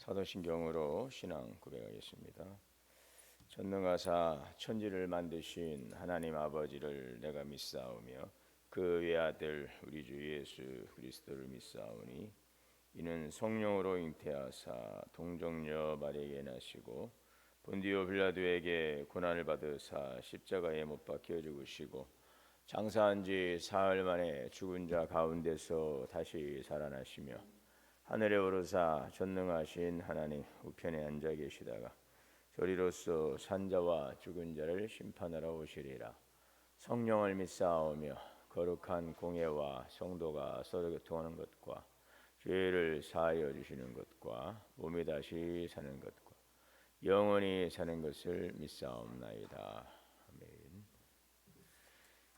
사도신경으로 신앙 고백하겠습니다. 전능하사 천지를 만드신 하나님 아버지를 내가 믿사오며 그 외아들 우리 주 예수 그리스도를 믿사오니 이는 성령으로 잉태하사 동정녀 마리아에게 나시고 본디오 빌라도에게 고난을 받으사 십자가에 못 박혀 죽으시고 장사한 지 사흘 만에 죽은 자 가운데서 다시 살아나시며 하늘에 오르사 전능하신 하나님 우편에 앉아 계시다가 저리로서 산자와 죽은 자를 심판하러 오시리라. 성령을 믿사오며 거룩한 공예와 성도가 서로 교통하는 것과 죄를 사하여 주시는 것과 몸이 다시 사는 것과 영원히 사는 것을 믿사옵나이다. 아멘.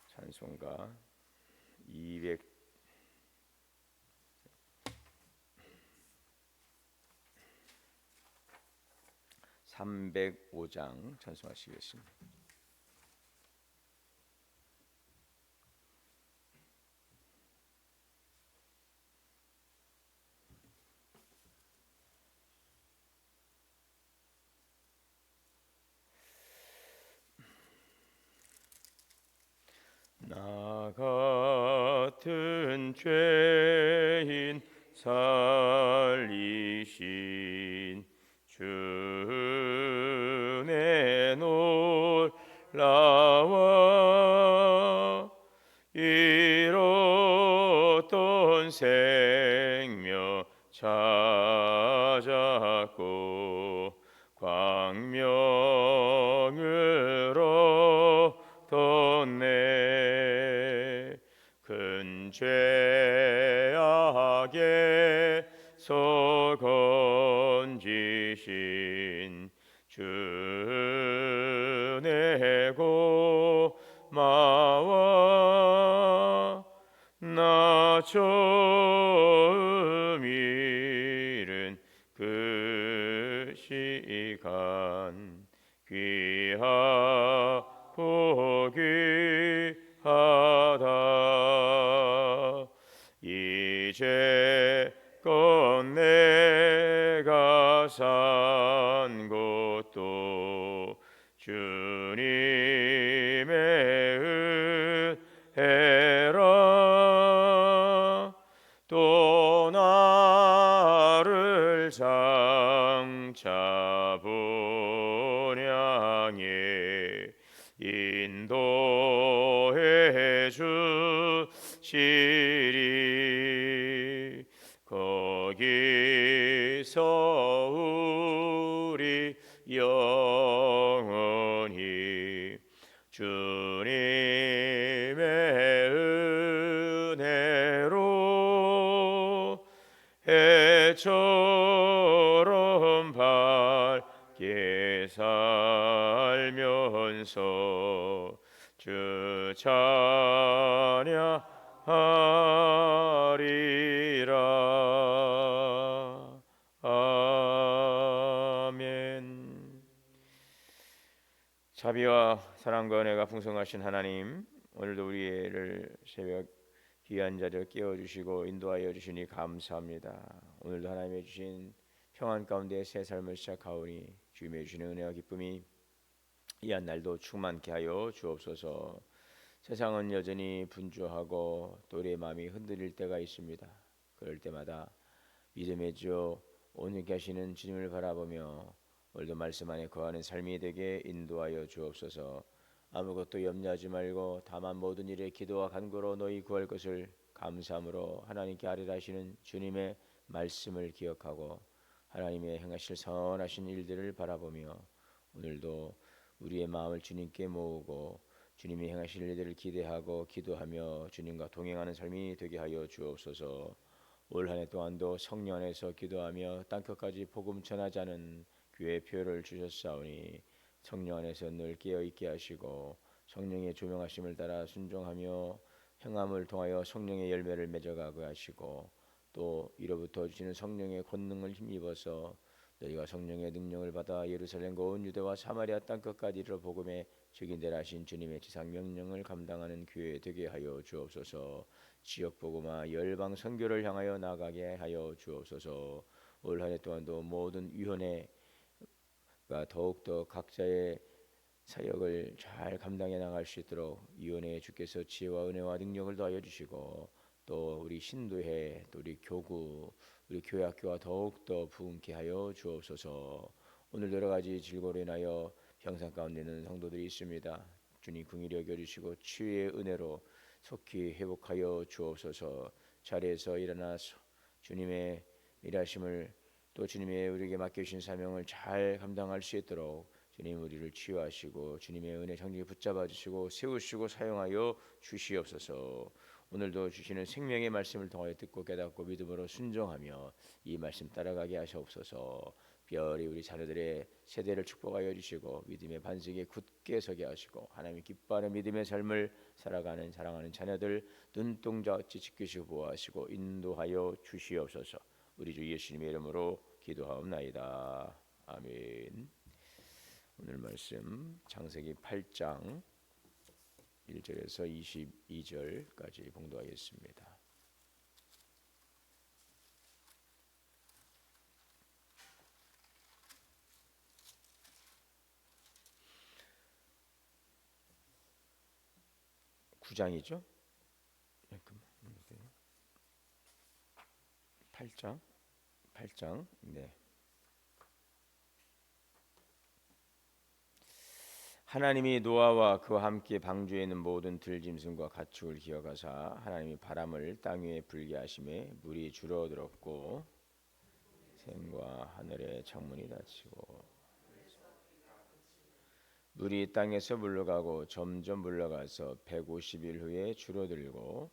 찬송가 305장 찬송하시겠습니다. 나 같은 죄인 살리신 주의 놀라와 잃었던 생명 찾았고 광명을 얻었네. 큰 죄악에서 건지신 주의 고마워 나 처음 잃은 그 시간 귀하고 귀하다. 이제껏 내가 산 것도 주님의 은혜라. 또 나를 장차 본향에 인도해 주시리. 거기서 우리 영원히 주님의 은혜로 해처럼 밝게 살면서 주 찬양하리라. 아멘. 자비와 사랑과 은혜가 풍성하신 하나님, 오늘도 우리를 새벽 귀한 자리에 깨워주시고 인도하여 주시니 감사합니다. 오늘도 하나님의 주신 평안 가운데 새 삶을 시작하오니 주님의 주시는 은혜와 기쁨이 이 한 날도 충만케 하여 주옵소서. 세상은 여전히 분주하고 또 우리의 마음이 흔들릴 때가 있습니다. 그럴 때마다 믿음의 주 온유케 하시는 주님을 바라보며 오늘도 말씀 안에 거하는 삶이 되게 인도하여 주옵소서. 아무것도 염려하지 말고 다만 모든 일에 기도와 간구로 너희 구할 것을 감사함으로 하나님께 아뢰라 하시는 주님의 말씀을 기억하고 하나님의 행하실 선하신 일들을 바라보며 오늘도 우리의 마음을 주님께 모으고 주님이 행하실 일들을 기대하고 기도하며 주님과 동행하는 삶이 되게 하여 주옵소서. 올 한 해 동안도 성령 안에서 기도하며 땅끝까지 복음 전하자는 교회의 표를 주셨사오니 성령 안에서 늘 깨어있게 하시고 성령의 조명하심을 따라 순종하며 행함을 통하여 성령의 열매를 맺어가게 하시고 또 이로부터 주시는 성령의 권능을 힘입어서 너희가 성령의 능력을 받아 예루살렘과 온 유대와 사마리아 땅끝까지 이르러 복음의 증인되라 하신 주님의 지상 명령을 감당하는 교회 되게 하여 주옵소서. 지역 복음화 열방 선교를 향하여 나가게 하여 주옵소서. 올 한 해 동안도 모든 위원회가 더욱더 각자의 사역을 잘 감당해 나갈 수 있도록 위원회에 주께서 지혜와 은혜와 능력을 더하여 주시고, 또 우리 신도회, 또 우리 교구, 우리 교회학교와 더욱더 부흥케 하여 주옵소서. 오늘 여러 가지 질고로 인하여 병상 가운데 있는 성도들이 있습니다. 주님 긍휼히 여겨주시고 치유의 은혜로 속히 회복하여 주옵소서. 자리에서 일어나서 주님의 일하심을, 또 주님의 우리에게 맡겨주신 사명을 잘 감당할 수 있도록 주님 우리를 치유하시고 주님의 은혜 정직히 붙잡아 주시고 세우시고 사용하여 주시옵소서. 오늘도 주시는 생명의 말씀을 통하여 듣고 깨닫고 믿음으로 순종하며 이 말씀 따라가게 하시옵소서. 별이 우리 자녀들의 세대를 축복하여 주시고 믿음의 반석에 굳게 서게 하시고 하나님이 기뻐하는 믿음의 삶을 살아가는 사랑하는 자녀들 눈동자 어찌 지키시고 보호하시고 인도하여 주시옵소서. 우리 주 예수님의 이름으로 기도하옵나이다. 아멘. 오늘 말씀 창세기 8장 1절에서 22절까지 봉독하겠습니다. (9장이죠) 8장 네. 하나님이 노아와 그와 함께 방주에 있는 모든 들짐승과 가축을 기어가사 하나님이 바람을 땅 위에 불게 하심에 물이 줄어들었고 샘과 하늘의 창문이 닫히고 물이 땅에서 물러가고 점점 물러가서 150일 후에 줄어들고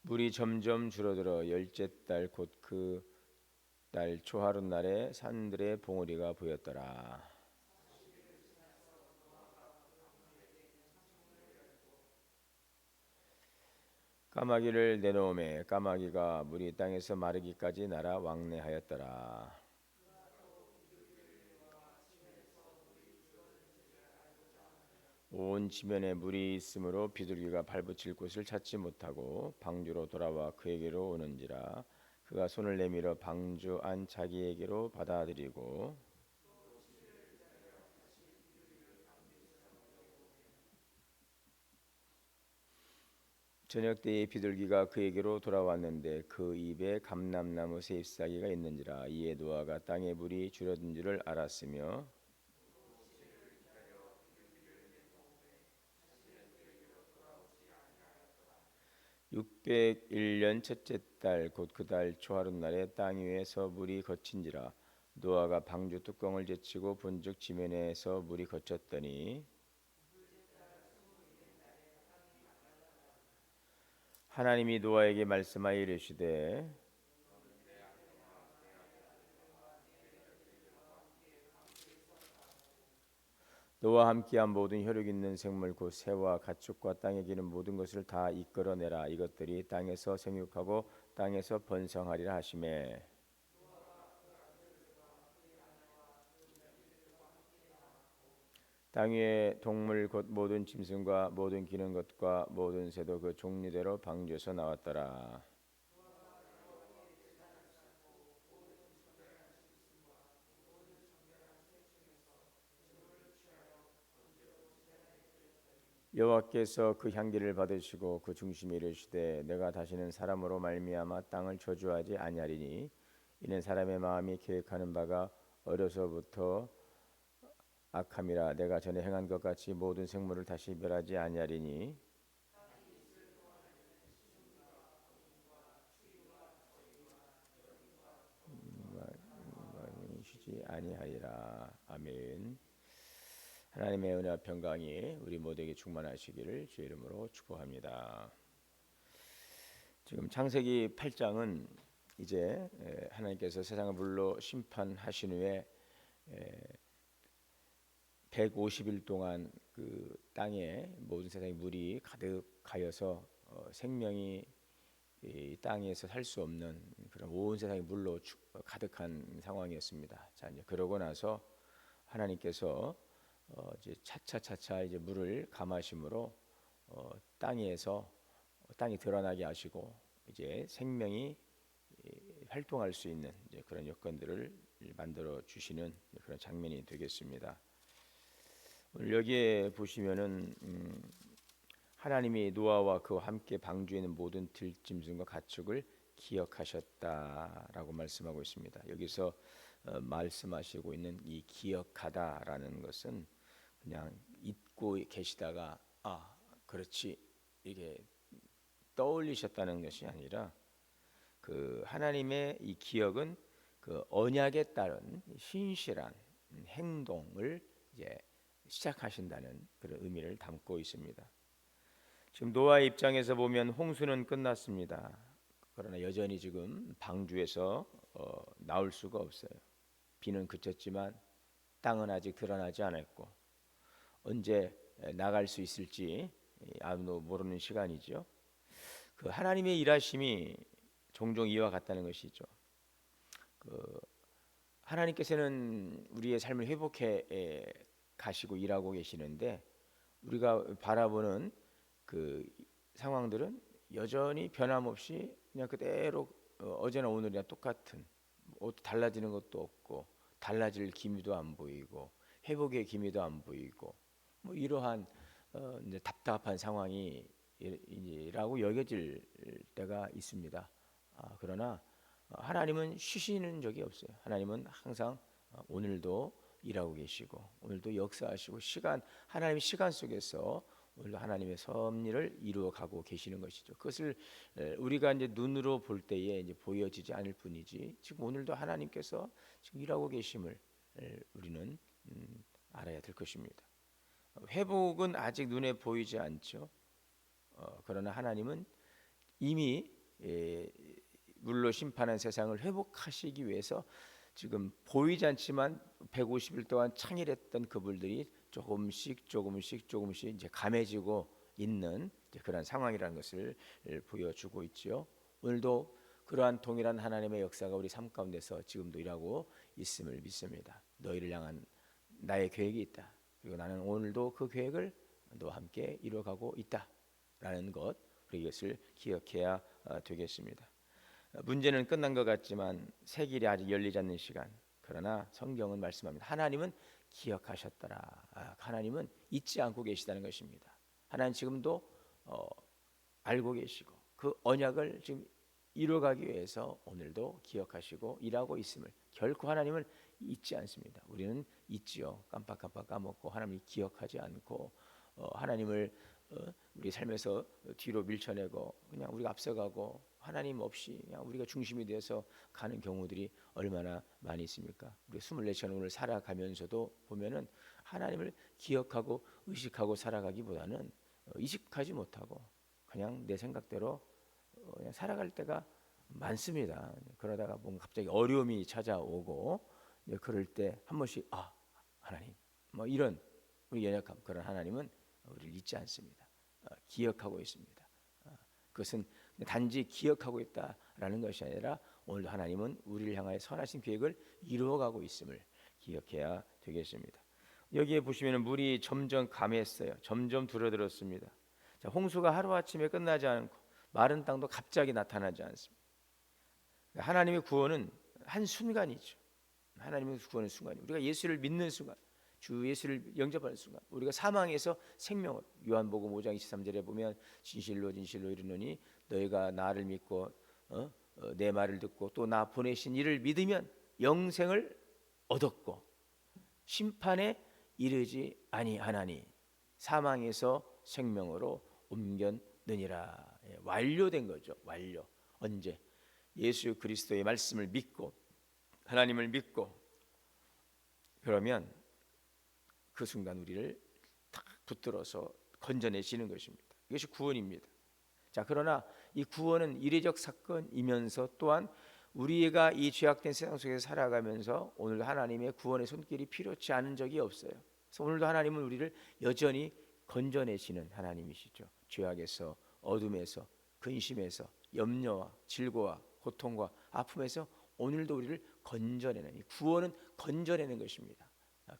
물이 점점 줄어들어 열째 달 곧 그 달 초하룻 날에 산들의 봉우리가 보였더라. 까마귀를 내놓음에 까마귀가 물이 땅에서 마르기까지 날아 왕래하였더라. 온 지면에 물이 있으므로 비둘기가 발붙일 곳을 찾지 못하고 방주로 돌아와 그에게로 오는지라. 그가 손을 내밀어 방주 안 자기에게로 받아들이고 저녁 때에 비둘기가 그에게로 돌아왔는데 그 입에 감람나무 새 잎사귀가 있는지라. 이에 노아가 땅에 물이 줄어든 줄을 알았으며 601년 첫째 달 곧 그 달 초하룻 날에 땅 위에서 물이 거친지라. 노아가 방주 뚜껑을 제치고 본즉 지면에서 물이 거쳤더니 하나님이 노아에게 말씀하여 이르시되 너와 함께한 모든 혈육 있는 생물 곧 새와 가축과 땅에 기는 모든 것을 다 이끌어내라. 이것들이 땅에서 생육하고 땅에서 번성하리라 하시매 땅 위의 동물 곧 모든 짐승과 모든 기는 것과 모든 새도 그 종류대로 방주에서 나왔더라. 여호와께서 그 향기를 받으시고 그 중심에 이르시되 내가 다시는 사람으로 말미암아 땅을 저주하지 아니하리니 이는 사람의 마음이 계획하는 바가 어려서부터 악함이라. 내가 전에 행한 것 같이 모든 생물을 다시 멸하지 아니하리니 쉬지 아니하리라. 아멘. 하나님의 은혜와 평강이 우리 모두에게 충만하시기를 주의 이름으로 축복합니다. 지금 창세기 8장은 이제 하나님께서 세상을 물로 심판하신 후에 150일 동안 그 땅에 모든 세상에 물이 가득하여서 생명이 이 땅에서 살 수 없는 그런 온 세상이 물로 가득한 상황이었습니다. 자, 이제 그러고 나서 하나님께서 이제 차차 이제 물을 감하심으로 땅에서 땅이 드러나게 하시고 이제 생명이 활동할 수 있는 이제 그런 여건들을 만들어 주시는 그런 장면이 되겠습니다. 오늘 여기에 보시면은 하나님이 노아와 그와 함께 방주에 있는 모든 들짐승과 가축을 기억하셨다라고 말씀하고 있습니다. 여기서 말씀하시고 있는 이 기억하다라는 것은 그냥 잊고 계시다가 그렇지 이게 떠올리셨다는 것이 아니라 그 하나님의 이 기억은 그 언약에 따른 신실한 행동을 이제 시작하신다는 그런 의미를 담고 있습니다. 지금 노아의 입장에서 보면 홍수는 끝났습니다. 그러나 여전히 지금 방주에서 나올 수가 없어요. 비는 그쳤지만 땅은 아직 드러나지 않았고 언제 나갈 수 있을지 아무도 모르는 시간이죠. 그 하나님의 일하심이 종종 이와 같다는 것이죠. 그 하나님께서는 우리의 삶을 회복해 가시고 일하고 계시는데 우리가 바라보는 그 상황들은 여전히 변함없이 그냥 그대로 어제나 오늘이나 똑같은 달라지는 것도 없고 달라질 기미도 안 보이고 회복의 기미도 안 보이고 뭐 이러한 이제 답답한 상황이라고 여겨질 때가 있습니다. 그러나 하나님은 쉬시는 적이 없어요. 하나님은 항상 오늘도 일하고 계시고 오늘도 역사하시고 하나님의 시간 속에서 오늘도 하나님의 섭리를 이루어가고 계시는 것이죠. 그것을 우리가 이제 눈으로 볼 때에 이제 보여지지 않을 뿐이지 지금 오늘도 하나님께서 지금 일하고 계심을 우리는 알아야 될 것입니다. 회복은 아직 눈에 보이지 않죠. 그러나 하나님은 이미 물로 심판한 세상을 회복하시기 위해서 지금 보이지 않지만 150일 동안 창일했던 그분들이 조금씩 이제 감해지고 있는 이제 그런 상황이라는 것을 보여주고 있죠. 오늘도 그러한 동일한 하나님의 역사가 우리 삶 가운데서 지금도 일하고 있음을 믿습니다. 너희를 향한 나의 계획이 있다. 그리고 나는 오늘도 그 계획을 너와 함께 이루어가고 있다라는 것, 우리 이것을 기억해야 되겠습니다. 문제는 끝난 것 같지만 새 길이 아직 열리지 않는 시간. 그러나 성경은 말씀합니다. 하나님은 기억하셨더라. 하나님은 잊지 않고 계시다는 것입니다. 하나님 지금도 알고 계시고 그 언약을 지금 이루어가기 위해서 오늘도 기억하시고 일하고 있음을 결코 하나님을 잊지 않습니다. 우리는 잊지요. 깜빡깜빡 까먹고 하나님을 기억하지 않고 하나님을 우리 삶에서 뒤로 밀쳐내고 그냥 우리가 앞서가고 하나님 없이 그냥 우리가 중심이 되어서 가는 경우들이 얼마나 많이 있습니까? 우리 24시간 오늘 살아가면서도 보면은 하나님을 기억하고 의식하고 살아가기보다는 의식하지 못하고 그냥 내 생각대로 그냥 살아갈 때가 많습니다. 그러다가 뭔가 갑자기 어려움이 찾아오고 그럴 때 한 번씩 하나님 뭐 이런 우리 연약함 그런 하나님은 우리를 잊지 않습니다. 기억하고 있습니다. 그것은 단지 기억하고 있다라는 것이 아니라 오늘도 하나님은 우리를 향하여 선하신 계획을 이루어가고 있음을 기억해야 되겠습니다. 여기에 보시면 물이 점점 감했어요. 점점 줄어들었습니다. 자, 홍수가 하루아침에 끝나지 않고 마른 땅도 갑자기 나타나지 않습니다. 하나님의 구원은 한순간이죠. 하나님의 구원의 순간이 우리가 예수를 믿는 순간 주 예수를 영접하는 순간 우리가 사망에서 생명으로 요한복음 5장 23절에 보면 진실로 이르노니 너희가 나를 믿고 내 말을 듣고 또 나 보내신 이를 믿으면 영생을 얻었고 심판에 이르지 아니하나니 사망에서 생명으로 옮겼느니라. 완료된 거죠. 완료. 언제? 예수 그리스도의 말씀을 믿고 하나님을 믿고 그러면 그 순간 우리를 탁 붙들어서 건져내시는 것입니다. 이것이 구원입니다. 자, 그러나 이 구원은 이례적 사건이면서 또한 우리가 이 죄악된 세상 속에서 살아가면서 오늘 하나님의 구원의 손길이 필요치 않은 적이 없어요. 그래서 오늘도 하나님은 우리를 여전히 건져내시는 하나님이시죠. 죄악에서, 어둠에서, 근심에서, 염려와 질고와 고통과 아픔에서 오늘도 우리를 건져내는 이 구원은 건져내는 것입니다.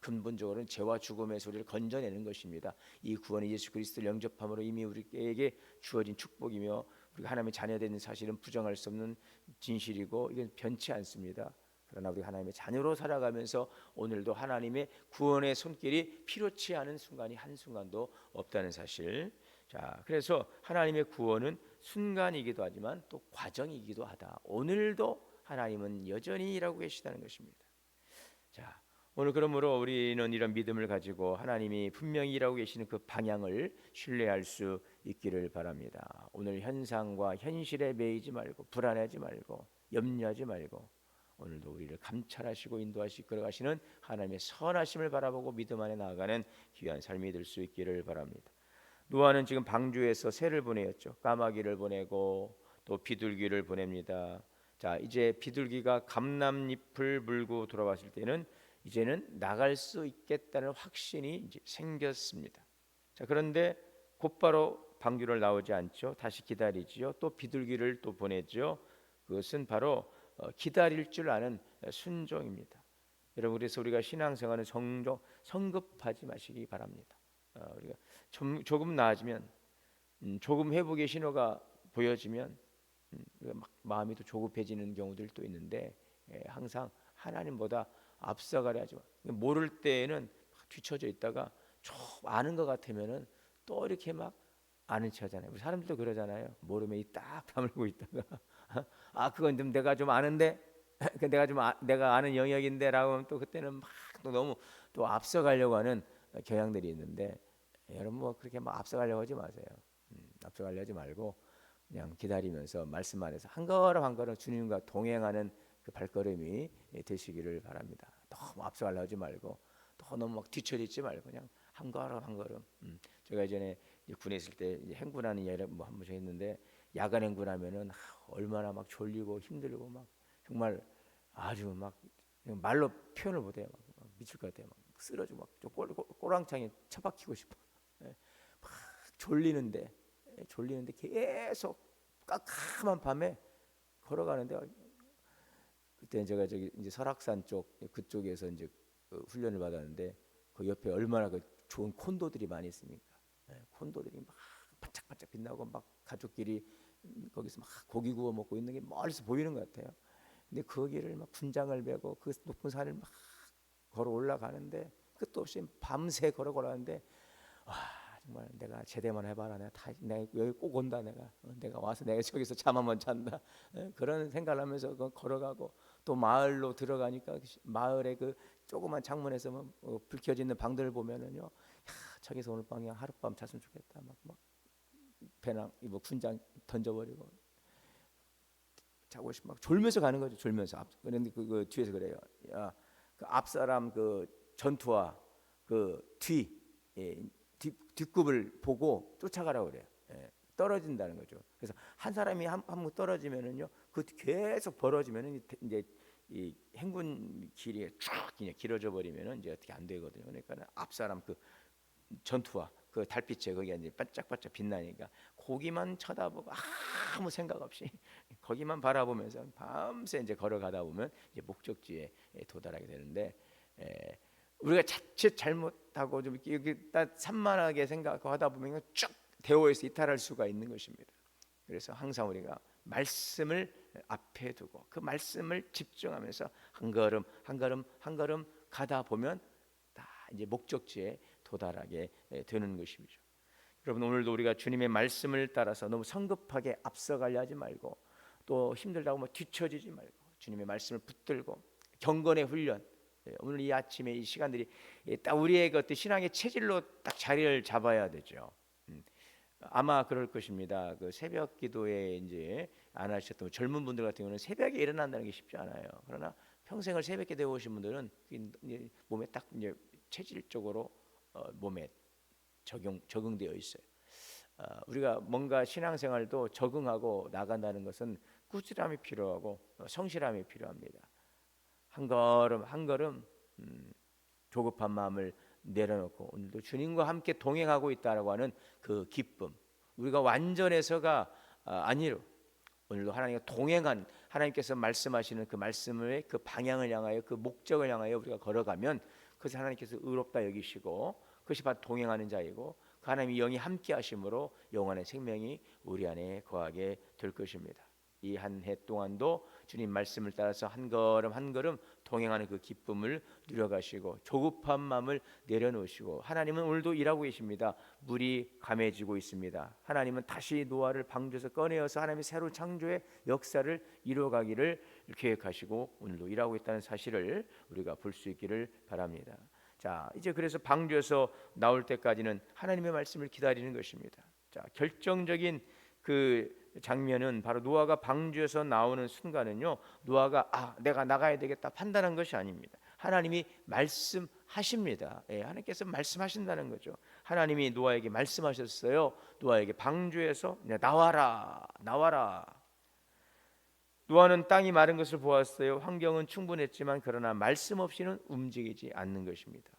근본적으로는 죄와 죽음의 소리를 건져내는 것입니다. 이 구원이 예수 그리스도를 영접함으로 이미 우리에게 주어진 축복이며 우리가 하나님의 자녀되는 사실은 부정할 수 없는 진실이고 이건 변치 않습니다. 그러나 우리 하나님의 자녀로 살아가면서 오늘도 하나님의 구원의 손길이 필요치 않은 순간이 한순간도 없다는 사실. 자, 그래서 하나님의 구원은 순간이기도 하지만 또 과정이기도 하다. 오늘도 하나님은 여전히 일하고 계시다는 것입니다. 자, 오늘 그러므로 우리는 이런 믿음을 가지고 하나님이 분명히 일하고 계시는 그 방향을 신뢰할 수 있기를 바랍니다. 오늘 현상과 현실에 매이지 말고 불안하지 말고 염려하지 말고 오늘도 우리를 감찰하시고 인도하시고 끌어가시는 하나님의 선하심을 바라보고 믿음 안에 나아가는 귀한 삶이 될 수 있기를 바랍니다. 노아는 지금 방주에서 새를 보내었죠. 까마귀를 보내고 또 비둘기를 보냅니다. 자, 이제 비둘기가 감람잎을 물고 돌아왔을 때는 이제는 나갈 수 있겠다는 확신이 이제 생겼습니다. 자, 그런데 곧바로 방주를 나오지 않죠. 다시 기다리지요. 또 비둘기를 또 보내죠. 그것은 바로 기다릴 줄 아는 순종입니다. 여러분, 그래서 우리가 신앙생활은 성급하지 마시기 바랍니다. 우리가 조금 나아지면 조금 회복의 신호가 보여지면 막 마음이 또 조급해지는 경우들도 있는데 항상 하나님보다 앞서가려 하지 마. 모를 때에는 뒤처져 있다가 좀 아는 것 같으면은 또 이렇게 막 아는 척하잖아요. 우리 사람들도 그러잖아요. 모르면 딱 다물고 있다가 아 그건 좀 내가 좀 아는데 내가 아는 영역인데라고 하면 또 그때는 막 또 너무 또 앞서가려고 하는 경향들이 있는데 여러분 뭐 그렇게 막 앞서가려고 하지 마세요. 앞서가려 하지 말고 그냥 기다리면서 말씀 안에서 한 걸음 한 걸음 주님과 동행하는 그 발걸음이 되시기를 바랍니다. 너무 앞서가려 하지 말고 또 너무 막 뒤처져 있지 말고 그냥 한 걸음 한 걸음. 제가 예전에 군에 있을 때 행군하는 일을 뭐 한 번씩 했는데 야간 행군하면은 얼마나 막 졸리고 힘들고 막 정말 아주 막 말로 표현을 못해요. 막 미칠 것 같아요. 막 쓰러지고 막 꼬랑창에 처박히고 싶어. 막 졸리는데 계속 깜깜한 밤에 걸어가는데 그때 제가 저기 이제 설악산 쪽 그쪽에서 이제 훈련을 받았는데 그 옆에 얼마나 그 좋은 콘도들이 많이 있습니까? 콘도들이 막 반짝반짝 빛나고 막 가족끼리 거기서 막 고기 구워 먹고 있는 게 멀리서 보이는 것 같아요. 근데 거기를 막 군장을 메고 그 높은 산을 막 걸어 올라가는데 끝도 없이 밤새 걸어 가는데 와 정말 내가 제대만 해봐라 내가 여기 꼭 온다 내가 와서 내가 저기서 잠 한번 잔다 그런 생각을 하면서 걸어가고 또 마을로 들어가니까 마을의 그 조그만 창문에서 불 켜지는 방들을 보면은요 야, 저기서 오늘 밤 그냥 하룻밤 잤으면 좋겠다 막 배낭 뭐 군장 던져버리고 자고 싶어 막 졸면서 가는 거죠. 졸면서 그런데 그 뒤에서 그래요. 야, 그 앞사람 그 전투와 그 뒷굽을 보고 쫓아가라고 그래요. 떨어진다는 거죠. 그래서 한 사람이 한번 떨어지면은요, 그 계속 벌어지면은 이제 이 행군 길이 쭉 그냥 길어져 버리면은 이제 어떻게 안 되거든요. 그러니까 앞사람 그 전투와 그 달빛에 거기가 이제 반짝반짝 빛나니까 거기만 쳐다보고 아무 생각 없이 거기만 바라보면서 밤새 이제 걸어가다 보면 이제 목적지에 도달하게 되는데 우리가 자칫 잘못하고 좀 이렇게 산만하게 생각하고 하다 보면 쭉 대오에서 이탈할 수가 있는 것입니다. 그래서 항상 우리가 말씀을 앞에 두고 그 말씀을 집중하면서 한 걸음 한 걸음 한 걸음 가다 보면 다 이제 목적지에 도달하게 되는 것이죠. 여러분 오늘도 우리가 주님의 말씀을 따라서 너무 성급하게 앞서가려 하지 말고 또 힘들다고 뭐 뒤처지지 말고 주님의 말씀을 붙들고 경건의 훈련 오늘 이 아침에 이 시간들이 딱 우리의 그 신앙의 체질로 딱 자리를 잡아야 되죠. 아마 그럴 것입니다. 그 새벽 기도에 이제 안 하셨던 젊은 분들 같은 경우는 새벽에 일어난다는 게 쉽지 않아요. 그러나 평생을 새벽 기도해 오신 분들은 몸에 딱 이제 체질적으로 몸에 적응되어 있어요. 우리가 뭔가 신앙생활도 적응하고 나간다는 것은 꾸준함이 필요하고 성실함이 필요합니다. 한 걸음 한 걸음 조급한 마음을 내려놓고 오늘도 주님과 함께 동행하고 있다라고 하는 그 기쁨 우리가 완전해서가 아니로 오늘도 하나님과 동행한 하나님께서 말씀하시는 그 말씀의 그 방향을 향하여 그 목적을 향하여 우리가 걸어가면 그것을 하나님께서 의롭다 여기시고 그것이 바로 동행하는 자이고 그 하나님의 영이 함께 하심으로 영원의 생명이 우리 안에 거하게 될 것입니다. 이 한 해 동안도 주님 말씀을 따라서 한 걸음 한 걸음 동행하는 그 기쁨을 누려가시고 조급한 마음을 내려놓으시고 하나님은 오늘도 일하고 계십니다. 물이 감해지고 있습니다. 하나님은 다시 노아를 방주에서 꺼내어서 하나님의 새로운 창조의 역사를 이루어가기를 계획하시고 오늘도 일하고 있다는 사실을 우리가 볼 수 있기를 바랍니다. 자, 이제 그래서 방주에서 나올 때까지는 하나님의 말씀을 기다리는 것입니다. 자, 결정적인 그 장면은 바로 노아가 방주에서 나오는 순간은요, 노아가 내가 나가야 되겠다 판단한 것이 아닙니다. 하나님이 말씀하십니다. 하나님께서 말씀하신다는 거죠. 하나님이 노아에게 말씀하셨어요. 노아에게 방주에서 나와라, 나와라. 노아는 땅이 마른 것을 보았어요. 환경은 충분했지만 그러나 말씀 없이는 움직이지 않는 것입니다.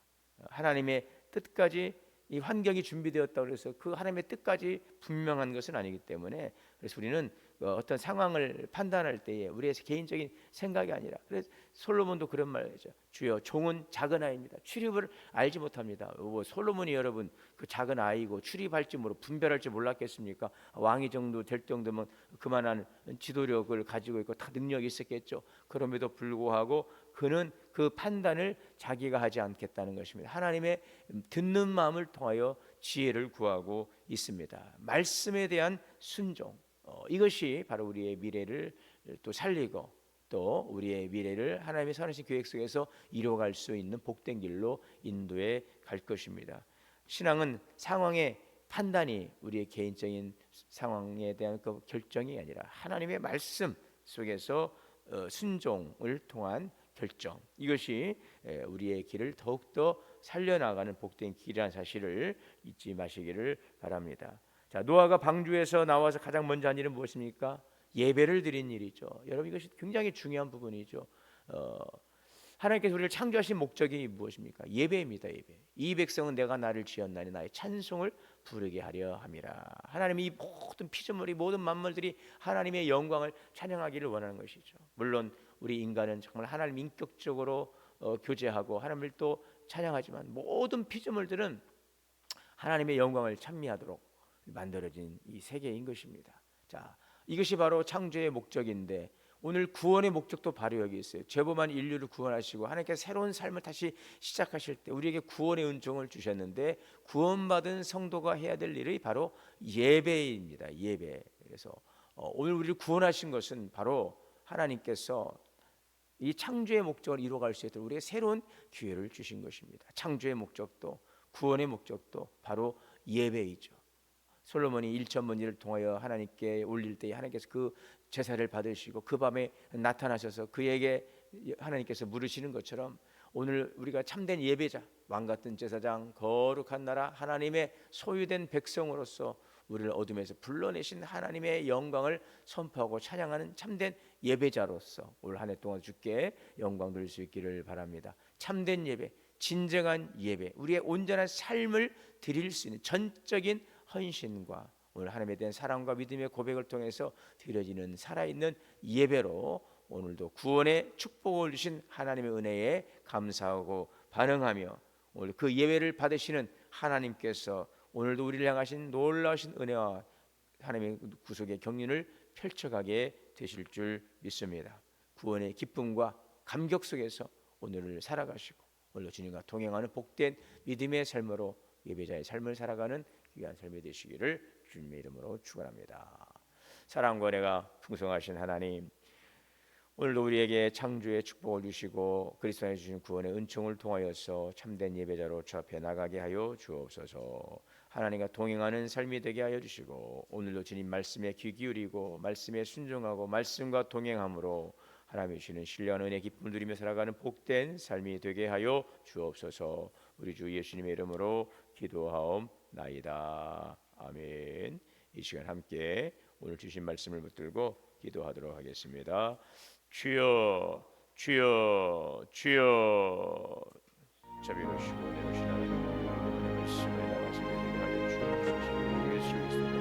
하나님의 뜻까지 이 환경이 준비되었다고 해서 그 하나님의 뜻까지 분명한 것은 아니기 때문에 그래서 우리는 어떤 상황을 판단할 때에 우리의 개인적인 생각이 아니라 그래서 솔로몬도 그런 말을 하죠. 주여 종은 작은 아이입니다. 출입을 알지 못합니다. 솔로몬이 여러분 그 작은 아이고 출입할지 분별할지 몰랐겠습니까? 왕이 정도 될 정도면 그만한 지도력을 가지고 있고 다 능력이 있었겠죠. 그럼에도 불구하고 그는 그 판단을 자기가 하지 않겠다는 것입니다. 하나님의 듣는 마음을 통하여 지혜를 구하고 있습니다. 말씀에 대한 순종, 이것이 바로 우리의 미래를 또 살리고 또 우리의 미래를 하나님의 선하신 계획 속에서 이루어갈 수 있는 복된 길로 인도해 갈 것입니다. 신앙은 상황의 판단이 우리의 개인적인 상황에 대한 그 결정이 아니라 하나님의 말씀 속에서 순종을 통한 결정, 이것이 우리의 길을 더욱더 살려나가는 복된 길이라는 사실을 잊지 마시기를 바랍니다. 자, 노아가 방주에서 나와서 가장 먼저 한 일은 무엇입니까? 예배를 드린 일이죠. 여러분 이것이 굉장히 중요한 부분이죠. 하나님께서 우리를 창조하신 목적이 무엇입니까? 예배입니다. 예배. 이 백성은 내가 나를 지었나니 나의 찬송을 부르게 하려 함이라. 하나님이 이 모든 피조물이 모든 만물들이 하나님의 영광을 찬양하기를 원하는 것이죠. 물론 우리 인간은 정말 하나님 인격적으로 교제하고 하나님을 또 찬양하지만 모든 피조물들은 하나님의 영광을 찬미하도록 만들어진 이 세계인 것입니다. 자, 이것이 바로 창조의 목적인데 오늘 구원의 목적도 바로 여기 있어요. 죄범한 인류를 구원하시고 하나님께서 새로운 삶을 다시 시작하실 때 우리에게 구원의 은총을 주셨는데 구원받은 성도가 해야 될 일이 바로 예배입니다. 예배. 그래서 오늘 우리를 구원하신 것은 바로 하나님께서 이 창조의 목적을 이루어갈 수 있도록 우리에게 새로운 기회를 주신 것입니다. 창조의 목적도 구원의 목적도 바로 예배이죠. 솔로몬이 1,000번제를 통하여 하나님께 올릴 때 하나님께서 그 제사를 받으시고 그 밤에 나타나셔서 그에게 하나님께서 물으시는 것처럼 오늘 우리가 참된 예배자, 왕같은 제사장, 거룩한 나라, 하나님의 소유된 백성으로서 우리를 어둠에서 불러내신 하나님의 영광을 선포하고 찬양하는 참된 예배자로서 올 한 해 동안 주께 영광 돌릴 수 있기를 바랍니다. 참된 예배, 진정한 예배, 우리의 온전한 삶을 드릴 수 있는 전적인 헌신과 오늘 하나님에 대한 사랑과 믿음의 고백을 통해서 드려지는 살아있는 예배로 오늘도 구원의 축복을 주신 하나님의 은혜에 감사하고 반응하며 오늘 그 예배를 받으시는 하나님께서 오늘도 우리를 향하신 놀라우신 은혜와 하나님의 구속의 경륜을 펼쳐가게 되실 줄 믿습니다. 구원의 기쁨과 감격 속에서 오늘을 살아가시고 오늘도 주님과 동행하는 복된 믿음의 삶으로 예배자의 삶을 살아가는 귀한 삶이 되시기를 주님의 이름으로 축원합니다. 사랑과 은혜가 풍성하신 하나님, 오늘도 우리에게 창조의 축복을 주시고 그리스도 안에 주신 구원의 은총을 통하여서 참된 예배자로 주 앞에 나가게 하여 주옵소서. 하나님과 동행하는 삶이 되게 하여 주시고 오늘도 주님 말씀에 귀 기울이고 말씀에 순종하고 말씀과 동행함으로 하나님의 주시는 신령한 은혜 기쁨을 누리며 살아가는 복된 삶이 되게 하여 주옵소서. 우리 주 예수님의 이름으로 기도하옵나이다. 아멘. 이 시간 함께 오늘 주신 말씀을 붙들고 기도하도록 하겠습니다. 주여, 주여, 주여. 자비로우시고 내오신 하나님, 말씀에 나가서 되게 하여 주옵소서. 예수 그리스도